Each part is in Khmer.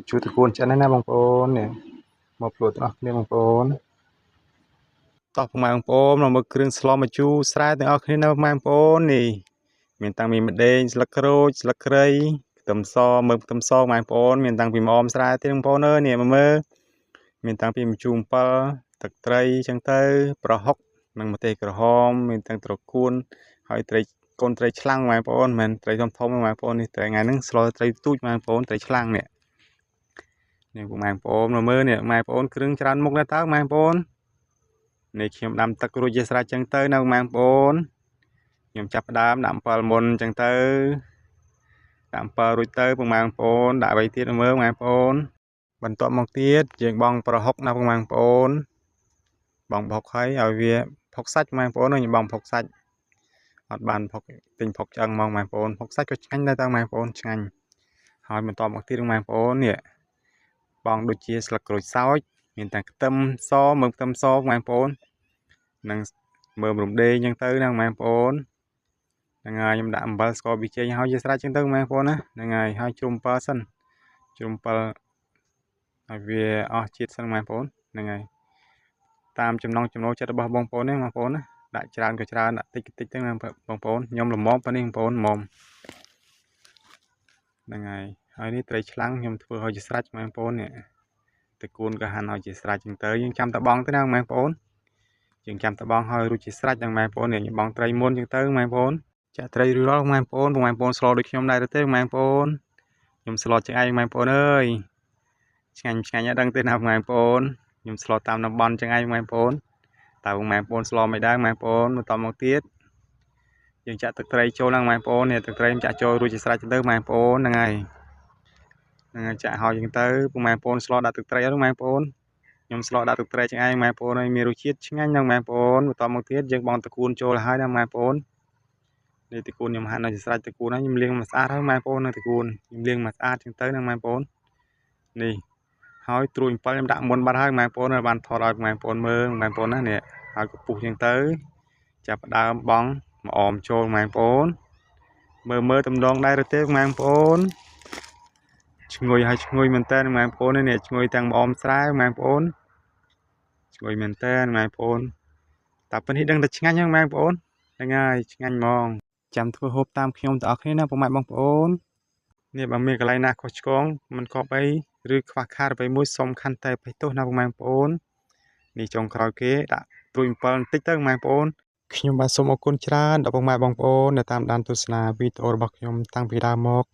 ជួយតកូនឆ្អិនណាបងប្អូននេះមកព្រួតទាំងអស់គ្នាបងប្អូនតោះពុកម៉ែបងប្អូនមកមើលគ្រឿងស្លម្ជូរស្រែទាំងអស់គ្នាណាបងប្អូននេះមានតាំងពីម្ដេងស្លឹកក្រូចស្លឹកគ្រៃខ្ទឹមសមើលខ្ទឹមសបងប្អូនមានតាំងពីម្អមស្រែទៀតបងប្អូនអើយនេះមើលមានតាំងពីម្ជូរអំពិលទឹកត្រីចឹងទៅប្រហុកនិងម្ទេសក្រហមមានទាំងត្រកួនហើយត្រីកូនត្រីឆ្លាំងបងប្អូនមិនមែនត្រីធំៗបងប្អូននេះត្រីថ្ងៃហ្នឹងស្លត្រីទូចបងប្អូនត្រីឆ្លាំងនេះនេះបងប្អូនមើលនេះបងប្អូនគ្រឿងច្រើនមុខណាស់តើបងប្អូននេះខ្ញុំដាំទឹករួចជាស្រេចចឹងទៅណាបងប្អូនខ្ញុំចាប់ផ្ដើមដាក់អំពិលមុនចឹងទៅដាក់អំពិលរួចទៅបងប្អូនដាក់អ្វីទៀតមើលបងប្អូនបន្ទាប់មកទៀតយើងបង់ប្រហុកណាបងប្អូនបង់ប្រហុកហើយឲ្យវាផុកសាច់បងប្អូនខ្ញុំបង់ផុកសាច់អត់បានផុកទិញផុកឆ្អឹងមកបងប្អូនផុកសាច់ក៏ឆ្ងាញ់ដែរតើបងប្អូនឆ្ងាញ់ហើយបន្ទាប់មកទៀតបងប្អូននេះបងដូចជាស្លឹកក្រូចសើចមានតែខ្ទឹមសមើមខ្ទឹមសបងប្អូននិងមើមរំដេងអញ្ចឹងទៅណាបងប្អូនហ្នឹងហើយខ្ញុំដាក់អំបិលស្ករប៊ីចេងហើយជាស្រេចអញ្ចឹងទៅបងប្អូនណាហ្នឹងហើយជ្រុំអំពិលសិនជ្រុំអំពិលឲ្យវាអស់ជាតិសិនបងប្អូនហ្នឹងហើយតាមចំណង់ចំណូលចិត្តរបស់បងប្អូនទេបងប្អូនណាដាក់ច្រើនក៏ច្រើនដាក់តិចក៏តិចទៅបងប្អូនខ្ញុំល្មមប៉ុណ្នេះបងប្អូនល្មមហ្នឹងហើយនេះត្រីឆ្លាំងខ្ញុំធ្វើឲ្យជាស្រេចបងប្អូននេះតកូនក៏ហាន់ឲ្យជាស្រេចអញ្ចឹងទៅយើងចាំតបងទៅណាបងប្អូនយើងចាំតបងឲ្យរួចជាស្រេចហ្នឹងបងប្អូននេះយើងបងត្រីមុនអញ្ចឹងទៅបងប្អូនចាក់ត្រីរួចរាល់បងប្អូនស្លដូចខ្ញុំដែរទេបងប្អូនខ្ញុំស្លឆ្អែតបងប្អូនអើយឆ្ងាញ់អត់ដឹងទេណាបងប្អូនខ្ញុំស្លតាមតំបន់ចឹងឯងបងប្អូនតើបងប្អូនស្លមិនដែរបងប្អូនបន្តមកទៀតយើងចាក់ទឹកត្រីចូលហ្នឹងបងប្អូននេះទឹកត្រីចាក់ចូលរួចជាស្រេចទៅបងប្អូនហ្នឹងហើយចាក់ហើយចឹងទៅបងប្អូនស្លដាក់ទឹកត្រីអត់បងប្អូនខ្ញុំស្លដាក់ទឹកត្រីចឹងឯងបងប្អូនហើយមានរសជាតិឆ្ងាញ់ហ្នឹងបងប្អូនបន្តមកទៀតយើងបង់តកួនចូលហើយណាបងប្អូននេះតកួនខ្ញុំហាន់ឲ្យស្រេចតកួនហើយខ្ញុំលាងមកស្អាតហើយបងប្អូននៅតកួនខ្ញុំលាងមកស្អាតចឹងទៅណាបងប្អូននេះហើយត្រួយអំពិលខ្ញុំដាក់មុនបាត់ហើយបងប្អូនបានថតឲ្យបងប្អូនមើលបងប្អូនណានេះហើយកំពុះចឹងទៅចាប់ផ្ដើមបង់ម្អមចូលបងប្អូនមើលតំដងដែរទេបងប្អូនឈ្ងុយហើយឈ្ងុយមែនតើបងប្អូននេះឈ្ងុយទាំងម្អមស្រែបងប្អូនឈ្ងុយមែនតើបងប្អូនតែប៉ុណ្នេះដឹងតែឆ្ងាញ់ហ្នឹងបងប្អូនហ្នឹងហើយឆ្ងាញ់ហ្មងចាំធ្វើហូបតាមខ្ញុំទាំងអស់គ្នាណាពុកម៉ែបងប្អូននេះបើមានកន្លែងណាខុសឆ្គងមិនខុសអីឬខ្វះខាតអ្វីមួយសុំខន្តីអភ័យទោសណាពុកម៉ែបងប្អូននេះចុងក្រោយគេដាក់ត្រួយអំពិលបន្តិចទៅបងប្អូនខ្ញុំបាទសូមអរគុណច្រើនដល់ពុកម៉ែបងប្អូនដែលតាមដានទស្សនាវីដេអូរបស់ខ្ញុំតាំងពីដើមមក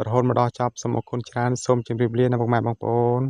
រហូតមកដល់ចប់សូមអរគុណច្រើនសូមជម្រាបលាណាពុកម៉ែបងប្អូន